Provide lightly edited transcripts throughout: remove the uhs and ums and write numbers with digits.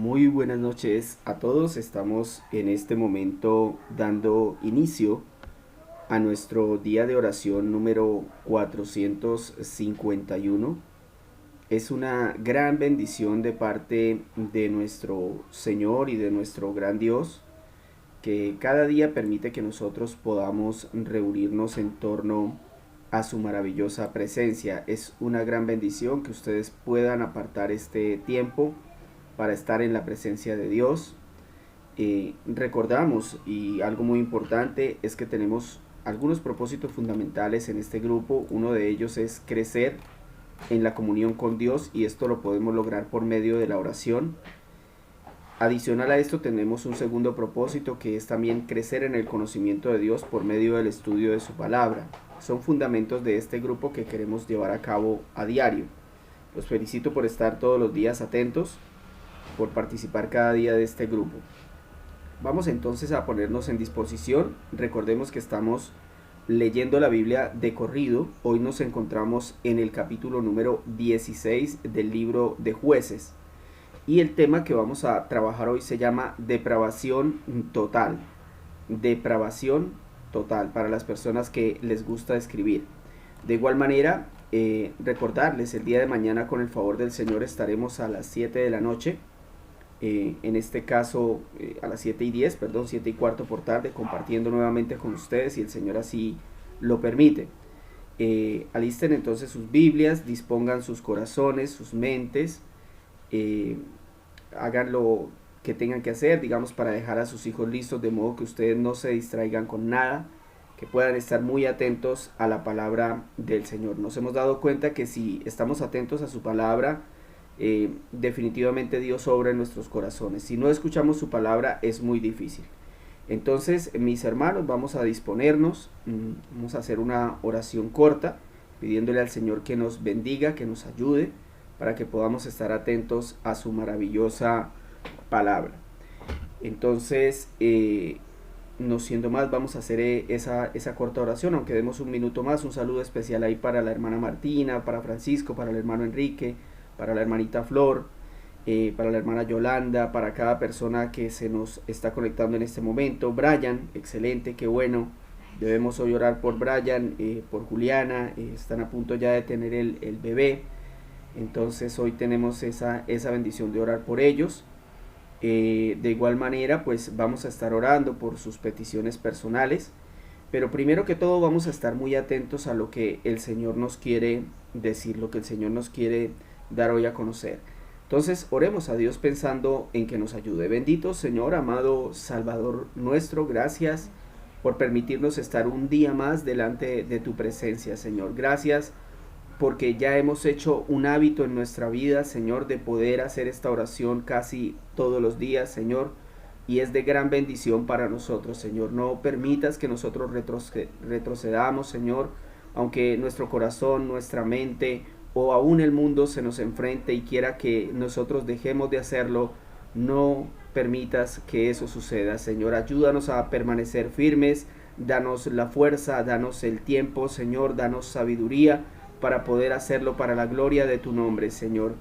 Muy buenas noches a todos. Estamos en este momento dando inicio a nuestro día de oración número 451. Es una gran bendición de parte de nuestro Señor y de nuestro gran Dios que cada día permite que nosotros podamos reunirnos en torno a su maravillosa presencia. Es una gran bendición que ustedes puedan apartar este tiempo para estar en la presencia de Dios. Recordamos, y algo muy importante es que tenemos algunos propósitos fundamentales en este grupo. Uno de ellos es crecer en la comunión con Dios, y esto lo podemos lograr por medio de la oración. Adicional a esto tenemos un segundo propósito, que es también crecer en el conocimiento de Dios por medio del estudio de su palabra. Son fundamentos de este grupo que queremos llevar a cabo a diario. Los felicito por estar todos los días atentos, por participar cada día de este grupo. Vamos entonces a ponernos en disposición. Recordemos que estamos leyendo la Biblia de corrido. Hoy nos encontramos en el capítulo número 16 del libro de Jueces. Y el tema que vamos a trabajar hoy se llama depravación total. Depravación total, para las personas que les gusta escribir. De igual manera, recordarles, el día de mañana con el favor del Señor estaremos a las 7 de la noche. En este caso a las 7:10, 7:15 por tarde, compartiendo nuevamente con ustedes, si el Señor así lo permite. Alisten entonces sus Biblias, dispongan sus corazones, sus mentes, hagan lo que tengan que hacer, digamos, para dejar a sus hijos listos, de modo que ustedes no se distraigan con nada, que puedan estar muy atentos a la palabra del Señor. Nos hemos dado cuenta que si estamos atentos a su palabra, definitivamente Dios obra en nuestros corazones. Si no escuchamos su palabra, es muy difícil. Entonces, mis hermanos, vamos a disponernos, vamos a hacer una oración corta, pidiéndole al Señor que nos bendiga, que nos ayude, para que podamos estar atentos a su maravillosa palabra. Entonces, no siendo más, vamos a hacer esa corta oración, aunque demos un minuto más. Un saludo especial ahí para la hermana Martina, para Francisco, para el hermano Enrique, para la hermanita Flor, para la hermana Yolanda, para cada persona que se nos está conectando en este momento. Brian, excelente, qué bueno. Debemos hoy orar por Brian, por Juliana, están a punto ya de tener el bebé. Entonces hoy tenemos esa bendición de orar por ellos. De igual manera, pues vamos a estar orando por sus peticiones personales. Pero primero que todo vamos a estar muy atentos a lo que el Señor nos quiere decir, lo que el Señor nos quiere dar hoy a conocer. Entonces oremos a Dios pensando en que nos ayude. Bendito Señor, amado Salvador nuestro, gracias por permitirnos estar un día más delante de tu presencia, Señor. Gracias porque ya hemos hecho un hábito en nuestra vida, Señor, de poder hacer esta oración casi todos los días, Señor, y es de gran bendición para nosotros, Señor. No permitas que nosotros retrocedamos, Señor, aunque nuestro corazón, nuestra mente o aún el mundo se nos enfrente y quiera que nosotros dejemos de hacerlo. No permitas que eso suceda, Señor. Ayúdanos a permanecer firmes, danos la fuerza, danos el tiempo, Señor, danos sabiduría para poder hacerlo para la gloria de tu nombre, Señor.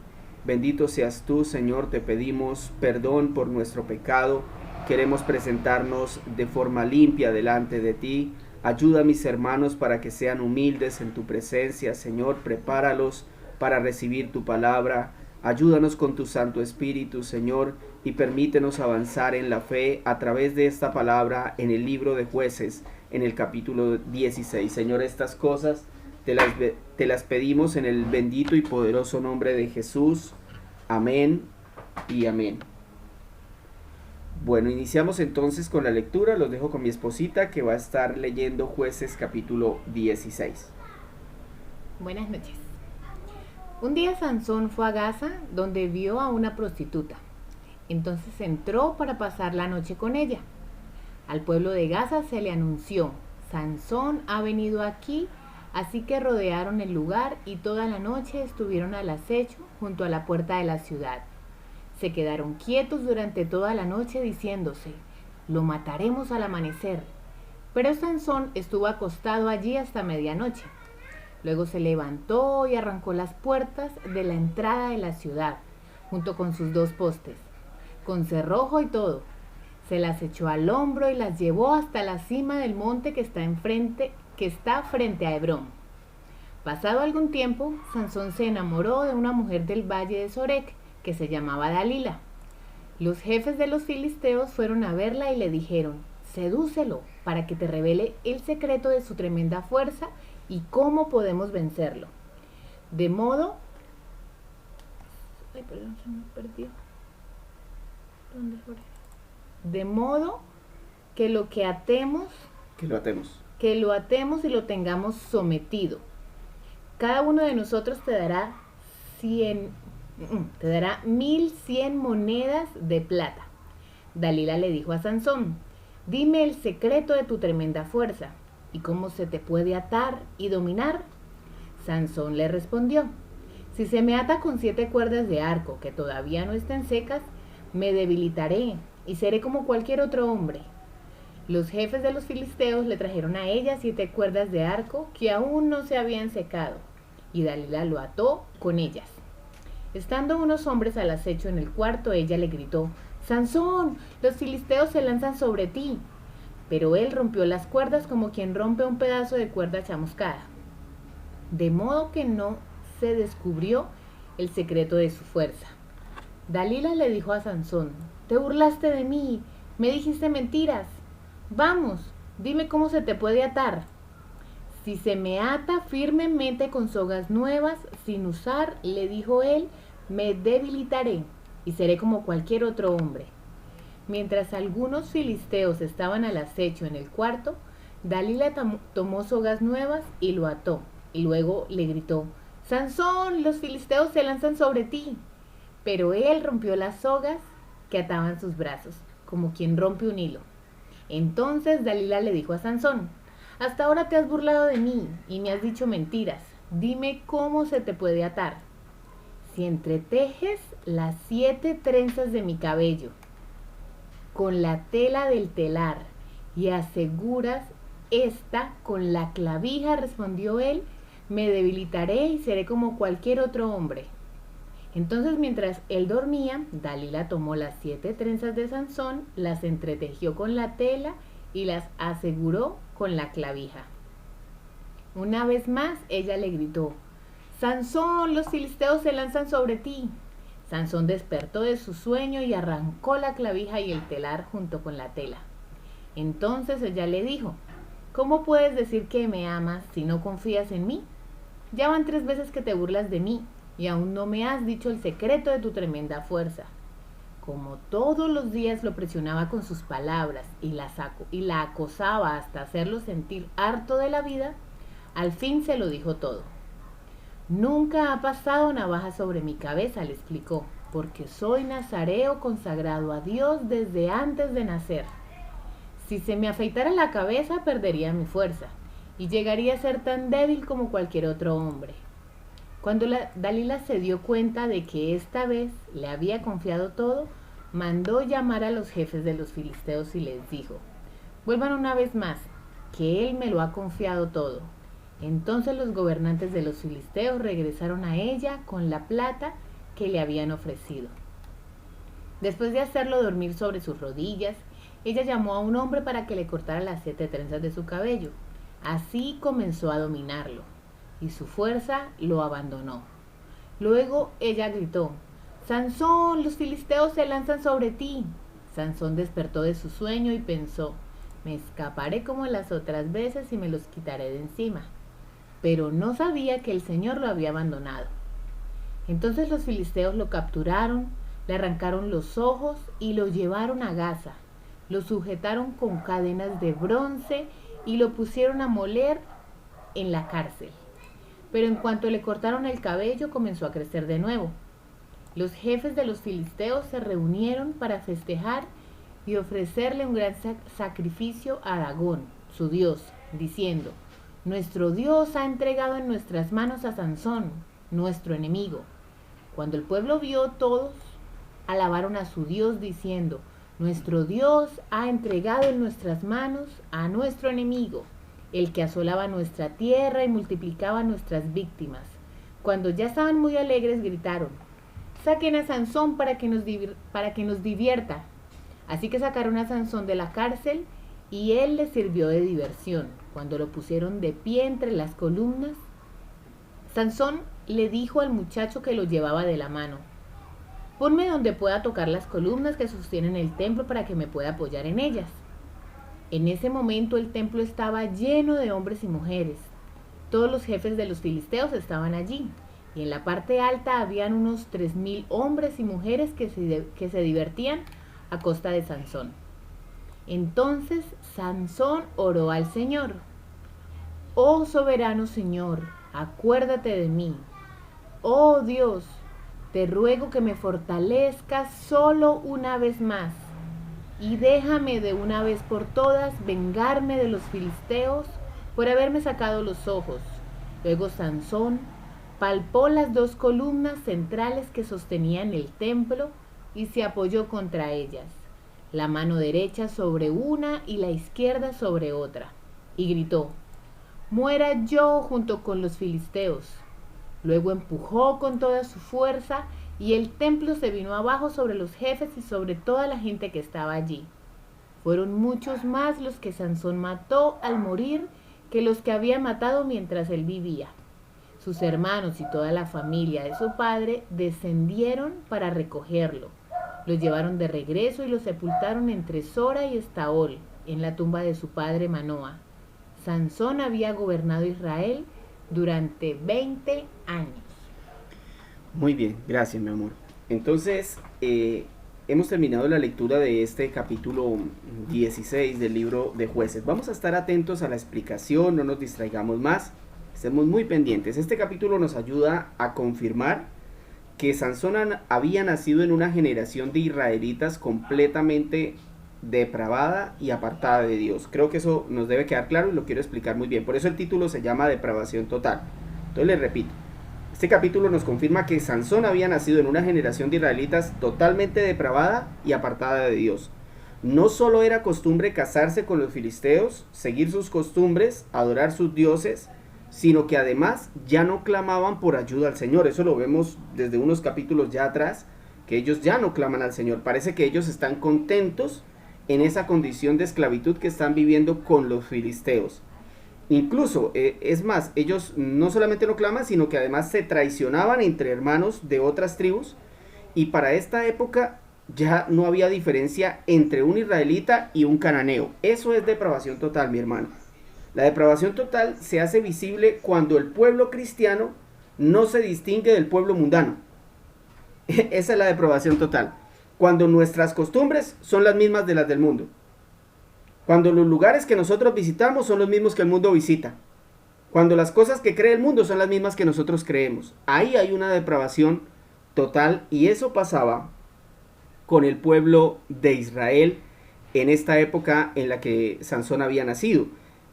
Bendito seas tú, Señor. Te pedimos perdón por nuestro pecado. Queremos presentarnos de forma limpia delante de ti. Ayuda a mis hermanos para que sean humildes en tu presencia, Señor. Prepáralos para recibir tu palabra. Ayúdanos con tu Santo Espíritu, Señor, y permítenos avanzar en la fe a través de esta palabra en el libro de Jueces, en el capítulo 16. Señor, estas cosas te las pedimos en el bendito y poderoso nombre de Jesús. Amén y amén. Bueno, iniciamos entonces con la lectura. Los dejo con mi esposita, que va a estar leyendo Jueces capítulo 16. Buenas noches. Un día Sansón fue a Gaza, donde vio a una prostituta. Entonces entró para pasar la noche con ella. Al pueblo de Gaza se le anunció: Sansón ha venido aquí. Así que rodearon el lugar y toda la noche estuvieron al acecho junto a la puerta de la ciudad. Se quedaron quietos durante toda la noche diciéndose: lo mataremos al amanecer. Pero Sansón estuvo acostado allí hasta medianoche. Luego se levantó y arrancó las puertas de la entrada de la ciudad, junto con sus 2 postes. con cerrojo y todo. Se las echó al hombro y las llevó hasta la cima del monte que está frente a Hebrón. Pasado algún tiempo, Sansón se enamoró de una mujer del valle de Sorek, que se llamaba Dalila. Los jefes de los filisteos fueron a verla y le dijeron: sedúcelo para que te revele el secreto de su tremenda fuerza y cómo podemos vencerlo. De modo... Ay, perdón, se me perdió. ¿Dónde fue? De modo que lo atemos y lo tengamos sometido. Cada uno de nosotros te dará 1,100 monedas de plata. Dalila le dijo a Sansón: dime el secreto de tu tremenda fuerza y cómo se te puede atar y dominar. Sansón le respondió: si se me ata con 7 cuerdas de arco que todavía no estén secas, me debilitaré y seré como cualquier otro hombre. Los jefes de los filisteos le trajeron a ella 7 cuerdas de arco que aún no se habían secado, y Dalila lo ató con ellas. Estando unos hombres al acecho en el cuarto, ella le gritó: Sansón, los filisteos se lanzan sobre ti. Pero él rompió las cuerdas como quien rompe un pedazo de cuerda chamuscada, de modo que no se descubrió el secreto de su fuerza. Dalila le dijo a Sansón: te burlaste de mí, me dijiste mentiras. Vamos, dime cómo se te puede atar. Si se me ata firmemente con sogas nuevas, sin usar, le dijo él, me debilitaré y seré como cualquier otro hombre. Mientras algunos filisteos estaban al acecho en el cuarto, Dalila tomó sogas nuevas y lo ató, y luego le gritó: Sansón, los filisteos se lanzan sobre ti. Pero él rompió las sogas que ataban sus brazos, como quien rompe un hilo. Entonces Dalila le dijo a Sansón: hasta ahora te has burlado de mí y me has dicho mentiras. Dime cómo se te puede atar. Si entretejes las 7 trenzas de mi cabello con la tela del telar y aseguras esta con la clavija, respondió él, me debilitaré y seré como cualquier otro hombre. Entonces, mientras él dormía, Dalila tomó las 7 trenzas de Sansón, las entretejió con la tela y las aseguró con la clavija. Una vez más, ella le gritó: Sansón, los filisteos se lanzan sobre ti. Sansón despertó de su sueño y arrancó la clavija y el telar junto con la tela. Entonces ella le dijo: ¿cómo puedes decir que me amas si no confías en mí? Ya van 3 veces que te burlas de mí y aún no me has dicho el secreto de tu tremenda fuerza. Como todos los días lo presionaba con sus palabras y la acosaba hasta hacerlo sentir harto de la vida, al fin se lo dijo todo. Nunca ha pasado navaja sobre mi cabeza, le explicó, porque soy nazareo consagrado a Dios desde antes de nacer. Si se me afeitara la cabeza, perdería mi fuerza y llegaría a ser tan débil como cualquier otro hombre. Cuando Dalila se dio cuenta de que esta vez le había confiado todo, mandó llamar a los jefes de los filisteos y les dijo: vuelvan una vez más, que él me lo ha confiado todo. Entonces los gobernantes de los filisteos regresaron a ella con la plata que le habían ofrecido. Después de hacerlo dormir sobre sus rodillas, ella llamó a un hombre para que le cortara las 7 trenzas de su cabello. Así comenzó a dominarlo, y su fuerza lo abandonó. Luego ella gritó: Sansón, los filisteos se lanzan sobre ti. Sansón despertó de su sueño y pensó: me escaparé como las otras veces y me los quitaré de encima. Pero no sabía que el Señor lo había abandonado. Entonces los filisteos lo capturaron, le arrancaron los ojos y lo llevaron a Gaza. Lo sujetaron con cadenas de bronce y lo pusieron a moler en la cárcel. Pero en cuanto le cortaron el cabello, comenzó a crecer de nuevo. Los jefes de los filisteos se reunieron para festejar y ofrecerle un gran sacrificio a Dagón, su dios, diciendo: nuestro Dios ha entregado en nuestras manos a Sansón, nuestro enemigo. Cuando el pueblo vio, todos alabaron a su Dios diciendo: nuestro Dios ha entregado en nuestras manos a nuestro enemigo, el que asolaba nuestra tierra y multiplicaba nuestras víctimas. Cuando ya estaban muy alegres, gritaron: saquen a Sansón para que nos divierta. Así que sacaron a Sansón de la cárcel y él les sirvió de diversión. Cuando lo pusieron de pie entre las columnas, Sansón le dijo al muchacho que lo llevaba de la mano: ponme donde pueda tocar las columnas que sostienen el templo para que me pueda apoyar en ellas. En ese momento el templo estaba lleno de hombres y mujeres. Todos los jefes de los filisteos estaban allí, y en la parte alta habían unos 3,000 hombres y mujeres que se divertían a costa de Sansón. Entonces Sansón oró al Señor: oh soberano Señor, acuérdate de mí. Oh Dios, te ruego que me fortalezcas solo una vez más y déjame de una vez por todas vengarme de los filisteos por haberme sacado los ojos. Luego Sansón palpó las 2 columnas centrales que sostenían el templo y se apoyó contra ellas, la mano derecha sobre una y la izquierda sobre otra, y gritó: muera yo junto con los filisteos. Luego empujó con toda su fuerza y el templo se vino abajo sobre los jefes y sobre toda la gente que estaba allí. Fueron muchos más los que Sansón mató al morir que los que había matado mientras él vivía. Sus hermanos y toda la familia de su padre descendieron para recogerlo. Lo llevaron de regreso y lo sepultaron entre Sora y Estaol, en la tumba de su padre Manoa. Sansón había gobernado Israel durante 20 años. Muy bien, gracias mi amor. Entonces, hemos terminado la lectura de este capítulo 16 del libro de Jueces. Vamos a estar atentos a la explicación, no nos distraigamos más, estemos muy pendientes. Este capítulo nos ayuda a confirmar que Sansón había nacido en una generación de israelitas completamente depravada y apartada de Dios. Creo que eso nos debe quedar claro y lo quiero explicar muy bien. Por eso el título se llama Depravación Total. Entonces les repito, este capítulo nos confirma que Sansón había nacido en una generación de israelitas totalmente depravada y apartada de Dios. No solo era costumbre casarse con los filisteos, seguir sus costumbres, adorar sus dioses, sino que además ya no clamaban por ayuda al Señor. Eso lo vemos desde unos capítulos ya atrás, que ellos ya no claman al Señor. Parece que ellos están contentos en esa condición de esclavitud que están viviendo con los filisteos. Incluso, es más, ellos no solamente no claman, sino que además se traicionaban entre hermanos de otras tribus, y para esta época ya no había diferencia entre un israelita y un cananeo. Eso es depravación total, mi hermano. La depravación total se hace visible cuando el pueblo cristiano no se distingue del pueblo mundano. Esa es la depravación total. Cuando nuestras costumbres son las mismas de las del mundo. Cuando los lugares que nosotros visitamos son los mismos que el mundo visita. Cuando las cosas que cree el mundo son las mismas que nosotros creemos. Ahí hay una depravación total, y eso pasaba con el pueblo de Israel en esta época en la que Sansón había nacido.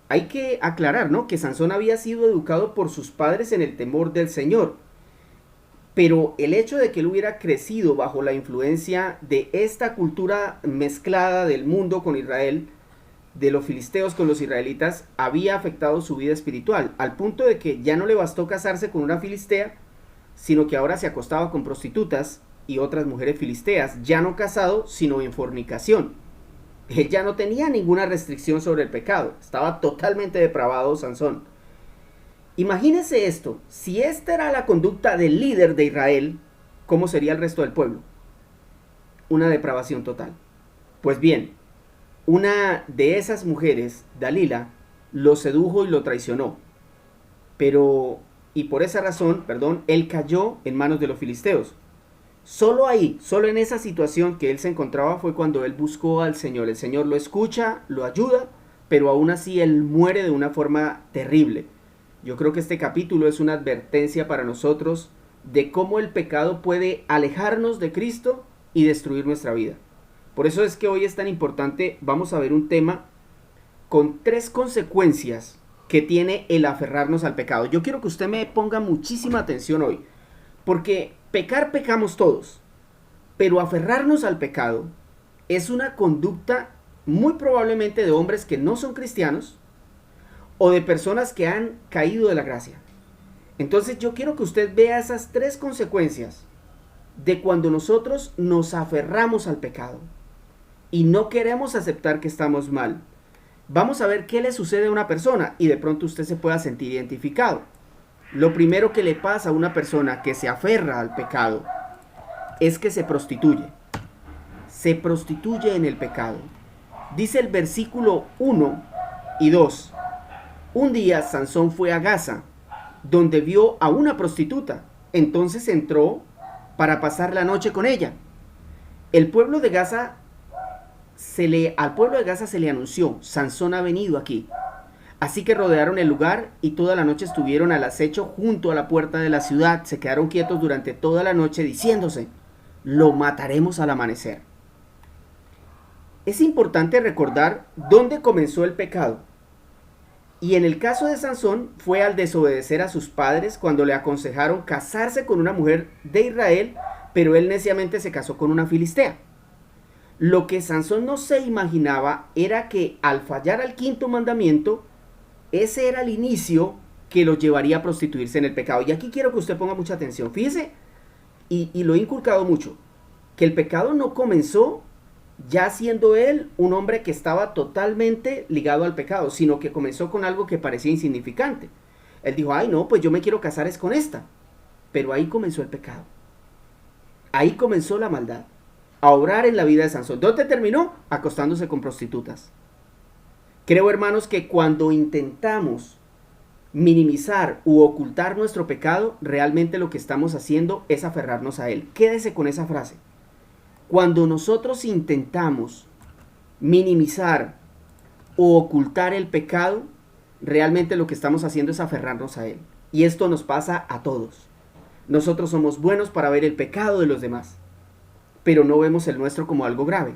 Hay que aclarar, ¿no?, que Sansón había sido educado por sus padres en el temor del Señor. Pero el hecho de que él hubiera crecido bajo la influencia de esta cultura mezclada del mundo con Israel, de los filisteos con los israelitas, había afectado su vida espiritual, al punto de que ya no le bastó casarse con una filistea, sino que ahora se acostaba con prostitutas y otras mujeres filisteas, ya no casado, sino en fornicación. Él ya no tenía ninguna restricción sobre el pecado, estaba totalmente depravado Sansón. Imagínense esto, si esta era la conducta del líder de Israel, ¿cómo sería el resto del pueblo? Una depravación total. Pues bien, una de esas mujeres, Dalila, lo sedujo y lo traicionó. Y por esa razón, él cayó en manos de los filisteos. Solo ahí, solo en esa situación que él se encontraba fue cuando él buscó al Señor. El Señor lo escucha, lo ayuda, pero aún así él muere de una forma terrible. Yo creo que este capítulo es una advertencia para nosotros de cómo el pecado puede alejarnos de Cristo y destruir nuestra vida. Por eso es que hoy es tan importante. Vamos a ver un tema con 3 consecuencias que tiene el aferrarnos al pecado. Yo quiero que usted me ponga muchísima atención hoy, porque pecamos todos, pero aferrarnos al pecado es una conducta muy probablemente de hombres que no son cristianos o de personas que han caído de la gracia. Entonces yo quiero que usted vea esas 3 consecuencias de cuando nosotros nos aferramos al pecado y no queremos aceptar que estamos mal. Vamos a ver qué le sucede a una persona y de pronto usted se pueda sentir identificado. Lo primero que le pasa a una persona que se aferra al pecado es que se prostituye. Se prostituye en el pecado. Dice el versículo 1 y 2. Un día Sansón fue a Gaza, donde vio a una prostituta. Entonces entró para pasar la noche con ella. Al pueblo de Gaza se le anunció: Sansón ha venido aquí. Así que rodearon el lugar y toda la noche estuvieron al acecho junto a la puerta de la ciudad. Se quedaron quietos durante toda la noche diciéndose: lo mataremos al amanecer. Es importante recordar dónde comenzó el pecado. Y en el caso de Sansón fue al desobedecer a sus padres cuando le aconsejaron casarse con una mujer de Israel, pero él neciamente se casó con una filistea. Lo que Sansón no se imaginaba era que al fallar al quinto mandamiento, ese era el inicio que lo llevaría a prostituirse en el pecado. Y aquí quiero que usted ponga mucha atención. Fíjese, y lo he inculcado mucho, que el pecado no comenzó ya siendo él un hombre que estaba totalmente ligado al pecado, sino que comenzó con algo que parecía insignificante. Él dijo: ay no, pues yo me quiero casar es con esta. Pero ahí comenzó el pecado. Ahí comenzó la maldad a obrar en la vida de Sansón. ¿Dónde terminó? Acostándose con prostitutas. Creo, hermanos, que cuando intentamos minimizar u ocultar nuestro pecado, realmente lo que estamos haciendo es aferrarnos a él. Quédese con esa frase. Cuando nosotros intentamos minimizar o ocultar el pecado, realmente lo que estamos haciendo es aferrarnos a él. Y esto nos pasa a todos. Nosotros somos buenos para ver el pecado de los demás, pero no vemos el nuestro como algo grave.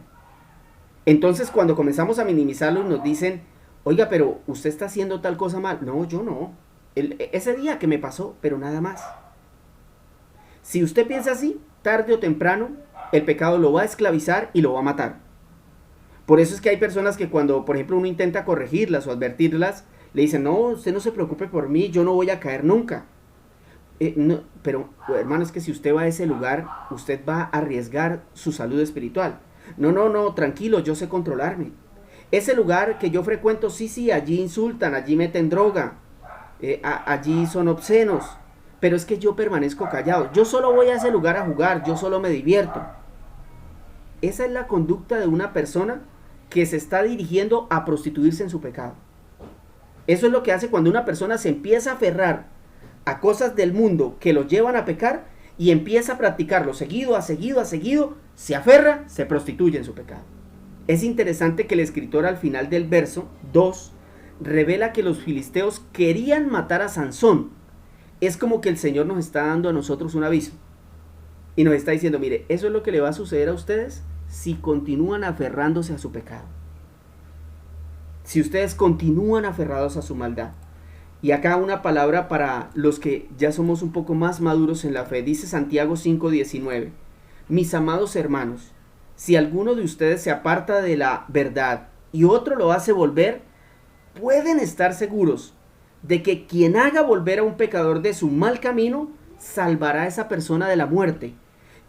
Entonces, cuando comenzamos a minimizarlo, nos dicen: oiga, pero usted está haciendo tal cosa mal. No, yo no. Ese día que me pasó, pero nada más. Si usted piensa así, tarde o temprano, el pecado lo va a esclavizar y lo va a matar. Por eso es que hay personas que cuando, por ejemplo, uno intenta corregirlas o advertirlas, le dicen: no, usted no se preocupe por mí, yo no voy a caer nunca. No, pero, hermano, es que si usted va a ese lugar, usted va a arriesgar su salud espiritual. No, tranquilo, yo sé controlarme. Ese lugar que yo frecuento, sí, allí insultan, allí meten droga, allí son obscenos, pero es que yo permanezco callado. Yo solo voy a ese lugar a jugar, yo solo me divierto. Esa es la conducta de una persona que se está dirigiendo a prostituirse en su pecado. Eso es lo que hace cuando una persona se empieza a aferrar a cosas del mundo que lo llevan a pecar y empieza a practicarlo seguido, se aferra, se prostituye en su pecado. Es interesante que el escritor al final del verso 2 revela que los filisteos querían matar a Sansón. Es como que el Señor nos está dando a nosotros un aviso y nos está diciendo: mire, eso es lo que le va a suceder a ustedes si continúan aferrándose a su pecado, si ustedes continúan aferrados a su maldad. Y acá una palabra para los que ya somos un poco más maduros en la fe. Dice Santiago 5:19: mis amados hermanos, si alguno de ustedes se aparta de la verdad y otro lo hace volver, pueden estar seguros de que quien haga volver a un pecador de su mal camino, salvará a esa persona de la muerte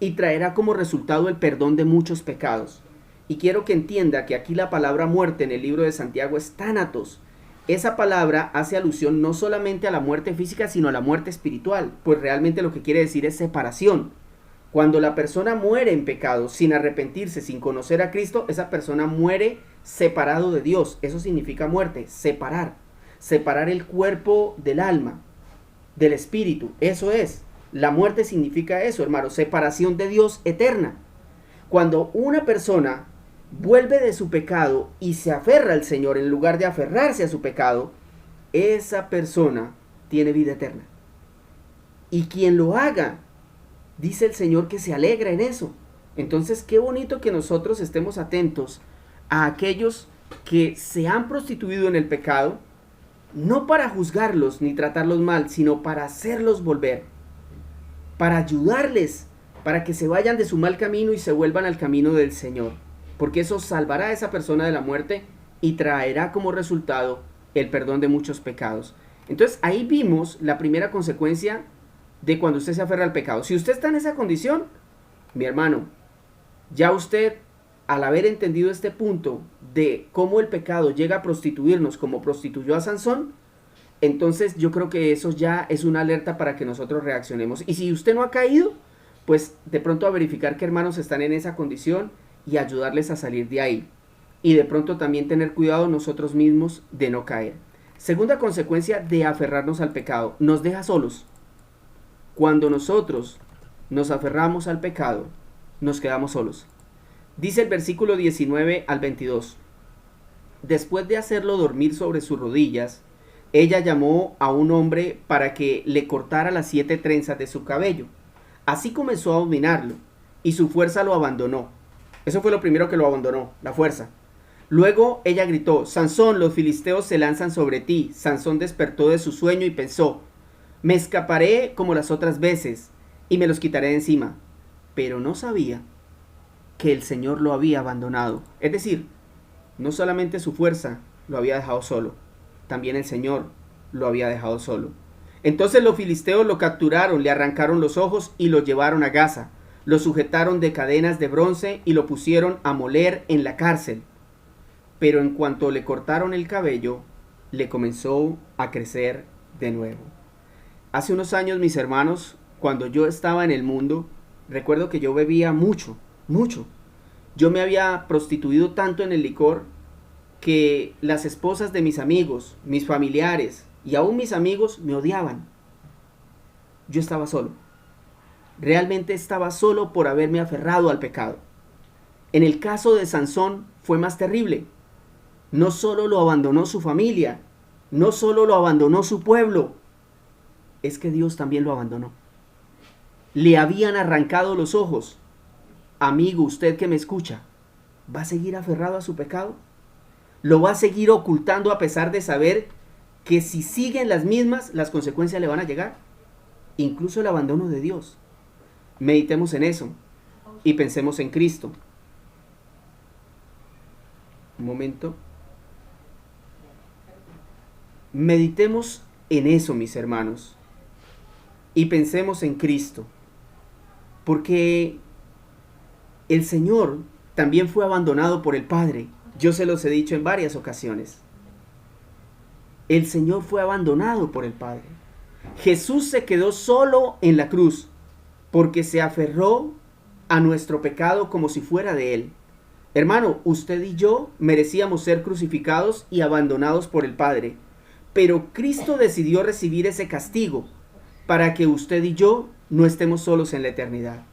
y traerá como resultado el perdón de muchos pecados. Y quiero que entienda que aquí la palabra muerte en el libro de Santiago es tánatos. Esa palabra hace alusión no solamente a la muerte física, sino a la muerte espiritual, pues realmente lo que quiere decir es separación. Cuando la persona muere en pecado, sin arrepentirse, sin conocer a Cristo, esa persona muere separado de Dios. Eso significa muerte, separar el cuerpo del alma, del espíritu. Eso es, la muerte significa eso, hermano, separación de Dios eterna. Cuando una persona vuelve de su pecado y se aferra al Señor en lugar de aferrarse a su pecado, esa persona tiene vida eterna. Y quien lo haga, dice el Señor que se alegra en eso. Entonces, qué bonito que nosotros estemos atentos a aquellos que se han prostituido en el pecado, no para juzgarlos ni tratarlos mal, sino para hacerlos volver, para ayudarles, para que se vayan de su mal camino y se vuelvan al camino del Señor. Porque eso salvará a esa persona de la muerte y traerá como resultado el perdón de muchos pecados. Entonces ahí vimos la primera consecuencia de cuando usted se aferra al pecado. Si usted está en esa condición, Mi hermano, ya usted, al haber entendido este punto de cómo el pecado llega a prostituirnos como prostituyó a Sansón, entonces yo creo que eso ya es una alerta para que nosotros reaccionemos. Y si usted no ha caído, pues de pronto a verificar qué hermanos están en esa condición y ayudarles a salir de ahí. Y de pronto también tener cuidado nosotros mismos de no caer. Segunda consecuencia de aferrarnos al pecado, nos deja solos. Cuando nosotros nos aferramos al pecado, nos quedamos solos. Dice el versículo 19 al 22. Después de hacerlo dormir sobre sus rodillas, ella llamó a un hombre para que le cortara las 7 trenzas de su cabello. Así comenzó a dominarlo, y su fuerza lo abandonó. Eso fue lo primero que lo abandonó, la fuerza. Luego ella gritó: Sansón, los filisteos se lanzan sobre ti. Sansón despertó de su sueño y pensó: me escaparé como las otras veces, y me los quitaré de encima. Pero no sabía que el Señor lo había abandonado. Es decir, no solamente su fuerza lo había dejado solo, también el Señor lo había dejado solo. Entonces los filisteos lo capturaron, le arrancaron los ojos y lo llevaron a Gaza. Lo sujetaron de cadenas de bronce y lo pusieron a moler en la cárcel. Pero en cuanto le cortaron el cabello, le comenzó a crecer de nuevo. Hace unos años, mis hermanos, cuando yo estaba en el mundo, recuerdo que yo bebía mucho. Yo me había prostituido tanto en el licor que las esposas de mis amigos, mis familiares y aún mis amigos me odiaban. Yo estaba solo. Realmente estaba solo por haberme aferrado al pecado. En el caso de Sansón fue más terrible. No solo lo abandonó su familia, no solo lo abandonó su pueblo, es que Dios también lo abandonó. Le habían arrancado los ojos. Amigo, usted que me escucha, ¿va a seguir aferrado a su pecado? ¿Lo va a seguir ocultando a pesar de saber que si siguen las mismas, las consecuencias le van a llegar? Incluso el abandono de Dios. Meditemos en eso y pensemos en Cristo. Un momento. Meditemos en eso, mis hermanos, y pensemos en Cristo, porque el Señor también fue abandonado por el Padre. Yo se los he dicho en varias ocasiones. El Señor fue abandonado por el Padre. Jesús se quedó solo en la cruz porque se aferró a nuestro pecado como si fuera de Él. Hermano, usted y yo merecíamos ser crucificados y abandonados por el Padre, pero Cristo decidió recibir ese castigo para que usted y yo no estemos solos en la eternidad.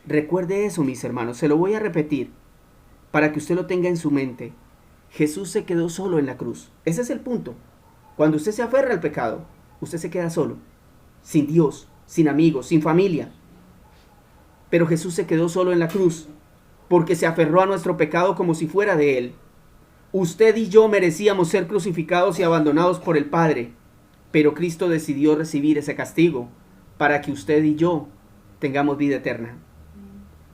Recuerde eso, mis hermanos, se lo voy a repetir para que usted lo tenga en su mente. Jesús se quedó solo en la cruz. Ese es el punto. Cuando usted se aferra al pecado, usted se queda solo, sin Dios, sin amigos, sin familia. Pero Jesús se quedó solo en la cruz porque se aferró a nuestro pecado como si fuera de Él. Usted y yo merecíamos ser crucificados y abandonados por el Padre, pero Cristo decidió recibir ese castigo para que usted y yo tengamos vida eterna.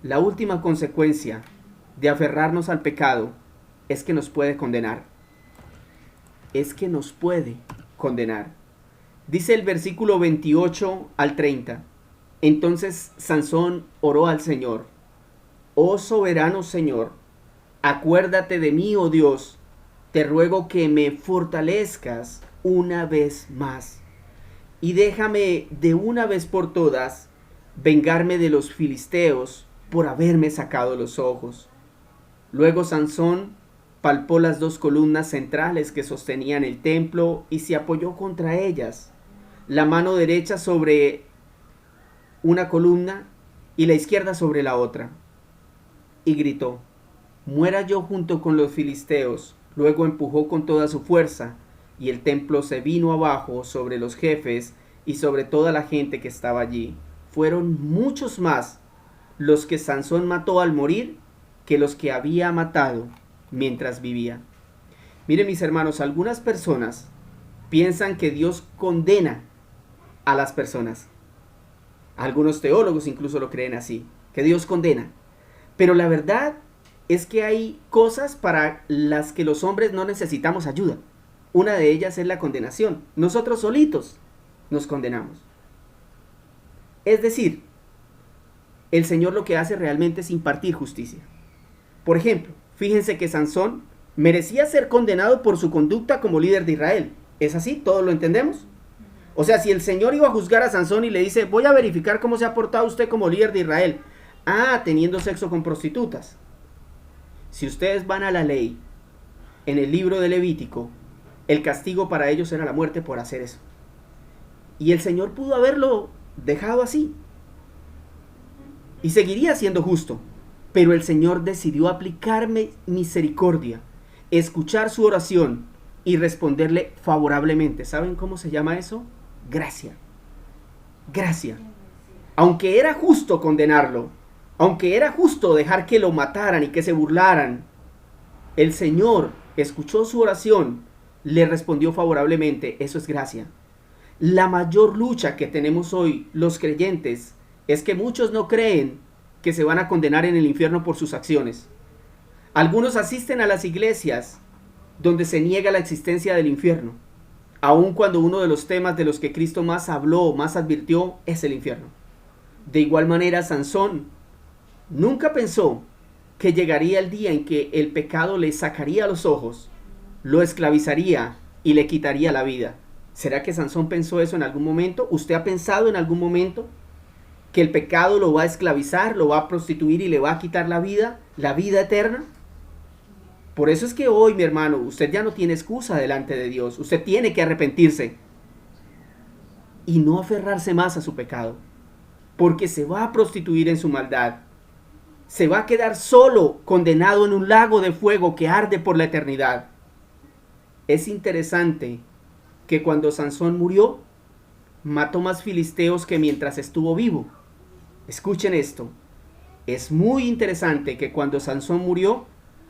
La última consecuencia de aferrarnos al pecado es que nos puede condenar. Es que nos puede condenar. Dice el versículo 28 al 30. Entonces Sansón oró al Señor: oh soberano Señor, acuérdate de mí, oh Dios, te ruego que me fortalezcas una vez más, y déjame de una vez por todas vengarme de los filisteos por haberme sacado los ojos. Luego Sansón palpó las 2 columnas centrales que sostenían el templo y se apoyó contra ellas, la mano derecha sobre una columna y la izquierda sobre la otra, y gritó: muera yo junto con los filisteos. Luego empujó con toda su fuerza, y el templo se vino abajo sobre los jefes y sobre toda la gente que estaba allí. Fueron muchos más los que Sansón mató al morir que los que había matado mientras vivía. Miren, mis hermanos, algunas personas piensan que Dios condena a las personas. Algunos teólogos incluso lo creen así, que Dios condena. Pero la verdad es que hay cosas para las que los hombres no necesitamos ayuda. Una de ellas es la condenación. Nosotros solitos nos condenamos. Es decir, el Señor lo que hace realmente es impartir justicia. Por ejemplo, fíjense que Sansón merecía ser condenado por su conducta como líder de Israel. ¿Es así? ¿Todos lo entendemos? O sea, si el Señor iba a juzgar a Sansón y le dice, voy a verificar cómo se ha portado usted como líder de Israel. Ah, teniendo sexo con prostitutas. Si ustedes van a la ley, en el libro de Levítico, el castigo para ellos era la muerte por hacer eso. Y el Señor pudo haberlo dejado así. Y seguiría siendo justo. Pero el Señor decidió aplicarme misericordia, escuchar su oración y responderle favorablemente. ¿Saben cómo se llama eso? Gracia. Gracia. Aunque era justo condenarlo, aunque era justo dejar que lo mataran y que se burlaran, el Señor escuchó su oración, le respondió favorablemente. Eso es gracia. La mayor lucha que tenemos hoy los creyentes es que muchos no creen que se van a condenar en el infierno por sus acciones. Algunos asisten a las iglesias donde se niega la existencia del infierno, aun cuando uno de los temas de los que Cristo más habló, más advirtió, es el infierno. De igual manera, Sansón nunca pensó que llegaría el día en que el pecado le sacaría los ojos, lo esclavizaría y le quitaría la vida. ¿Será que Sansón pensó eso en algún momento? ¿Usted ha pensado en algún momento que el pecado lo va a esclavizar, lo va a prostituir y le va a quitar la vida eterna? Por eso es que hoy, mi hermano, usted ya no tiene excusa delante de Dios. Usted tiene que arrepentirse y no aferrarse más a su pecado, porque se va a prostituir en su maldad. Se va a quedar solo, condenado en un lago de fuego que arde por la eternidad. Es interesante que cuando Sansón murió, mató más filisteos que mientras estuvo vivo. Escuchen esto. Es muy interesante que cuando Sansón murió,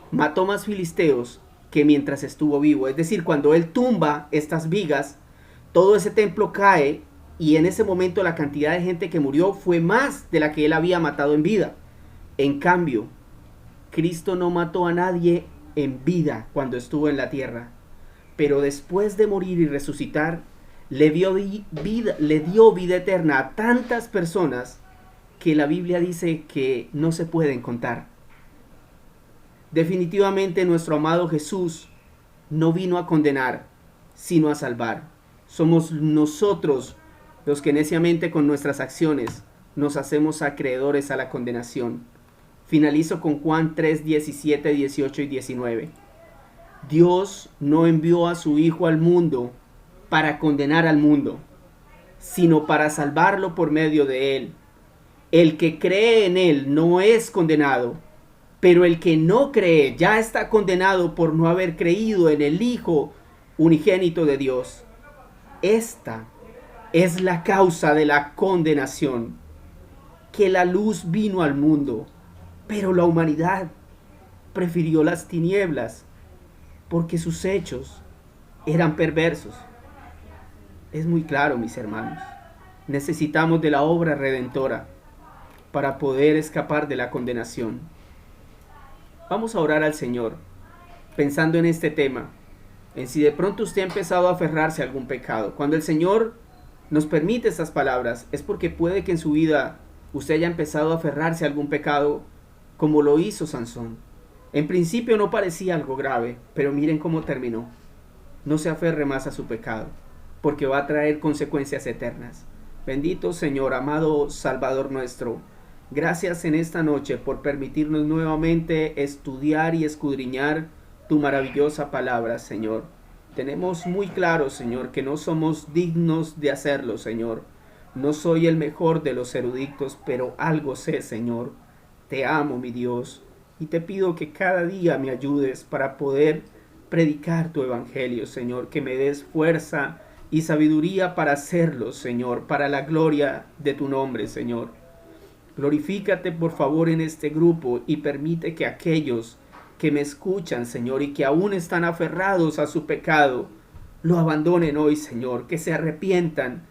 mató más filisteos que mientras estuvo vivo. Es decir, cuando él tumba estas vigas, todo ese templo cae y en ese momento la cantidad de gente que murió fue más de la que él había matado en vida. En cambio, Cristo no mató a nadie en vida cuando estuvo en la tierra, pero después de morir y resucitar, le dio vida eterna a tantas personas que la Biblia dice que no se pueden contar. Definitivamente nuestro amado Jesús no vino a condenar, sino a salvar. Somos nosotros los que neciamente con nuestras acciones nos hacemos acreedores a la condenación. Finalizo con Juan 3, 17, 18 y 19. Dios no envió a su Hijo al mundo para condenar al mundo, sino para salvarlo por medio de él. El que cree en él no es condenado, pero el que no cree ya está condenado por no haber creído en el Hijo unigénito de Dios. Esta es la causa de la condenación, que la luz vino al mundo, pero la humanidad prefirió las tinieblas porque sus hechos eran perversos. Es muy claro, mis hermanos. Necesitamos de la obra redentora para poder escapar de la condenación. Vamos a orar al Señor, pensando en este tema, en si de pronto usted ha empezado a aferrarse a algún pecado. Cuando el Señor nos permite estas palabras, es porque puede que en su vida usted haya empezado a aferrarse a algún pecado, como lo hizo Sansón. En principio no parecía algo grave, pero miren cómo terminó. No se aferre más a su pecado, porque va a traer consecuencias eternas. Bendito Señor, amado Salvador nuestro, gracias en esta noche por permitirnos nuevamente estudiar y escudriñar tu maravillosa palabra, Señor. Tenemos muy claro, Señor, que no somos dignos de hacerlo, Señor. No soy el mejor de los eruditos, pero algo sé, Señor. Te amo, mi Dios, y te pido que cada día me ayudes para poder predicar tu evangelio, Señor, que me des fuerza y sabiduría para hacerlo, Señor, para la gloria de tu nombre, Señor. Glorifícate, por favor, en este grupo y permite que aquellos que me escuchan, Señor, y que aún están aferrados a su pecado, lo abandonen hoy, Señor, que se arrepientan,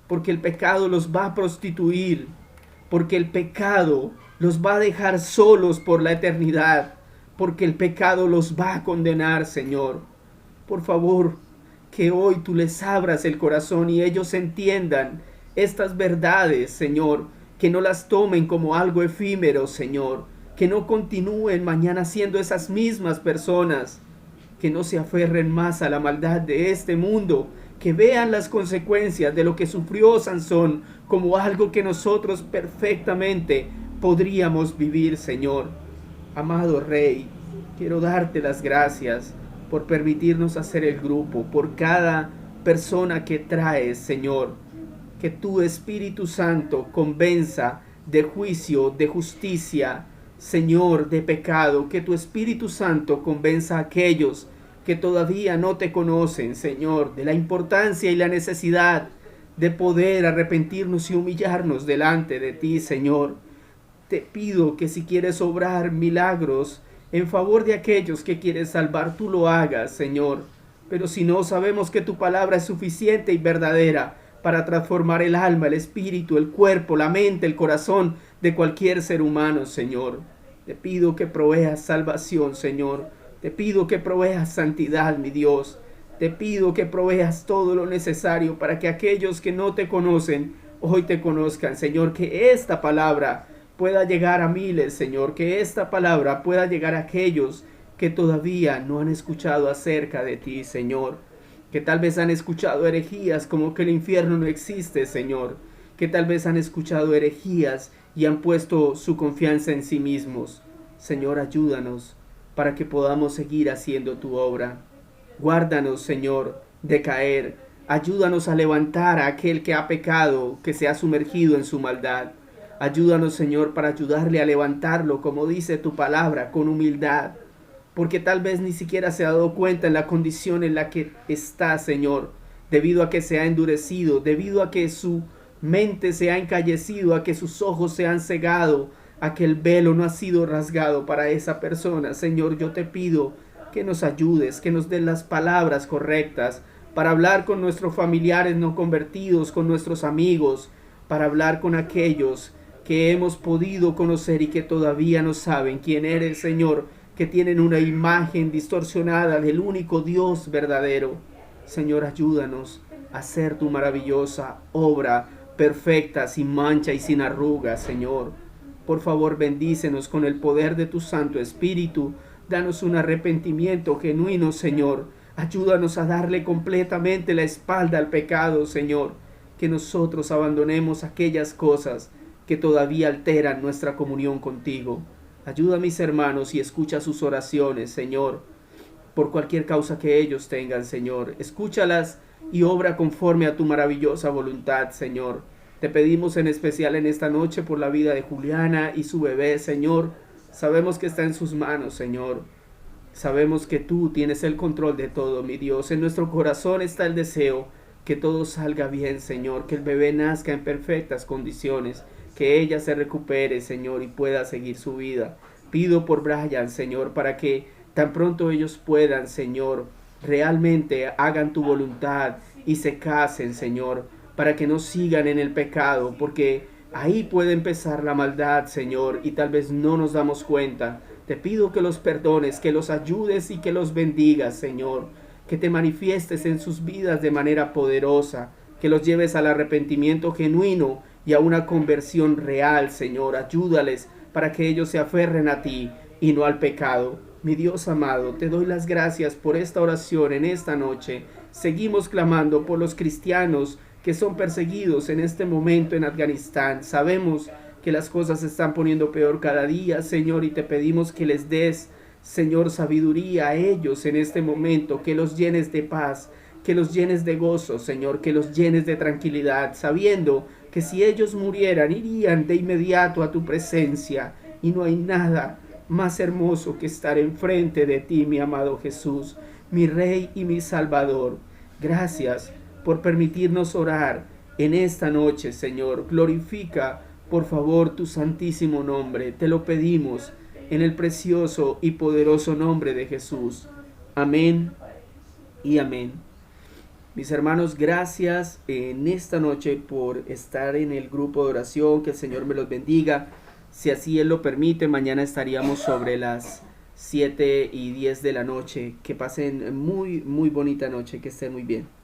porque el pecado los va a prostituir, porque el pecado los va a dejar solos por la eternidad, porque el pecado los va a condenar, Señor. Por favor, que hoy tú les abras el corazón y ellos entiendan estas verdades, Señor, que no las tomen como algo efímero, Señor, que no continúen mañana siendo esas mismas personas, que no se aferren más a la maldad de este mundo, que vean las consecuencias de lo que sufrió Sansón como algo que nosotros perfectamente podríamos vivir, Señor. Amado Rey, quiero darte las gracias por permitirnos hacer el grupo, por cada persona que traes, Señor. Que tu Espíritu Santo convenza de juicio, de justicia, Señor, de pecado. Que tu Espíritu Santo convenza a aquellos que todavía no te conocen, Señor, de la importancia y la necesidad de poder arrepentirnos y humillarnos delante de ti, Señor. Te pido que si quieres obrar milagros en favor de aquellos que quieres salvar, tú lo hagas, Señor. Pero si no, sabemos que tu palabra es suficiente y verdadera para transformar el alma, el espíritu, el cuerpo, la mente, el corazón de cualquier ser humano, Señor. Te pido que proveas salvación, Señor. Te pido que proveas santidad, mi Dios. Te pido que proveas todo lo necesario para que aquellos que no te conocen hoy te conozcan, Señor. Que esta palabra pueda llegar a miles, Señor. Que esta palabra pueda llegar a aquellos que todavía no han escuchado acerca de ti, Señor. Que tal vez han escuchado herejías como que el infierno no existe, Señor. Que tal vez han escuchado herejías y han puesto su confianza en sí mismos. Señor, ayúdanos para que podamos seguir haciendo tu obra. Guárdanos, Señor, de caer. Ayúdanos a levantar a aquel que ha pecado, que se ha sumergido en su maldad. Ayúdanos, Señor, para ayudarle a levantarlo, como dice tu palabra, con humildad. Porque tal vez ni siquiera se ha dado cuenta en la condición en la que está, Señor, debido a que se ha endurecido, debido a que su mente se ha encallecido, a que sus ojos se han cegado, a que el velo no ha sido rasgado para esa persona. Señor, yo te pido que nos ayudes, que nos des las palabras correctas para hablar con nuestros familiares no convertidos, con nuestros amigos, para hablar con aquellos que hemos podido conocer y que todavía no saben quién eres, Señor, que tienen una imagen distorsionada del único Dios verdadero. Señor, ayúdanos a hacer tu maravillosa obra perfecta, sin mancha y sin arrugas, Señor. Por favor, bendícenos con el poder de tu Santo Espíritu. Danos un arrepentimiento genuino, Señor. Ayúdanos a darle completamente la espalda al pecado, Señor. Que nosotros abandonemos aquellas cosas que todavía alteran nuestra comunión contigo. Ayuda a mis hermanos y escucha sus oraciones, Señor, por cualquier causa que ellos tengan, Señor. Escúchalas y obra conforme a tu maravillosa voluntad, Señor. Te pedimos en especial en esta noche por la vida de Juliana y su bebé, Señor. Sabemos que está en sus manos, Señor. Sabemos que tú tienes el control de todo, mi Dios. En nuestro corazón está el deseo que todo salga bien, Señor, que el bebé nazca en perfectas condiciones, que ella se recupere, Señor, y pueda seguir su vida. Pido por Brian, Señor, para que tan pronto ellos puedan, Señor, realmente hagan tu voluntad y se casen, Señor, para que no sigan en el pecado, porque ahí puede empezar la maldad, Señor, y tal vez no nos damos cuenta. Te pido que los perdones, que los ayudes y que los bendigas, Señor, que te manifiestes en sus vidas de manera poderosa, que los lleves al arrepentimiento genuino y a una conversión real, Señor. Ayúdales para que ellos se aferren a ti y no al pecado. Mi Dios amado, te doy las gracias por esta oración en esta noche. Seguimos clamando por los cristianos que son perseguidos en este momento en Afganistán. Sabemos que las cosas se están poniendo peor cada día, Señor, y te pedimos que les des, Señor, sabiduría a ellos en este momento, que los llenes de paz, que los llenes de gozo, Señor, que los llenes de tranquilidad, sabiendo que si ellos murieran, irían de inmediato a tu presencia, y no hay nada más hermoso que estar enfrente de ti, mi amado Jesús, mi Rey y mi Salvador. Gracias por permitirnos orar en esta noche, Señor. Glorifica, por favor, tu santísimo nombre. Te lo pedimos en el precioso y poderoso nombre de Jesús. Amén y amén. Mis hermanos, gracias en esta noche por estar en el grupo de oración. Que el Señor me los bendiga. Si así Él lo permite, mañana estaríamos sobre las 7:10 de la noche. Que pasen muy bonita noche, que estén muy bien.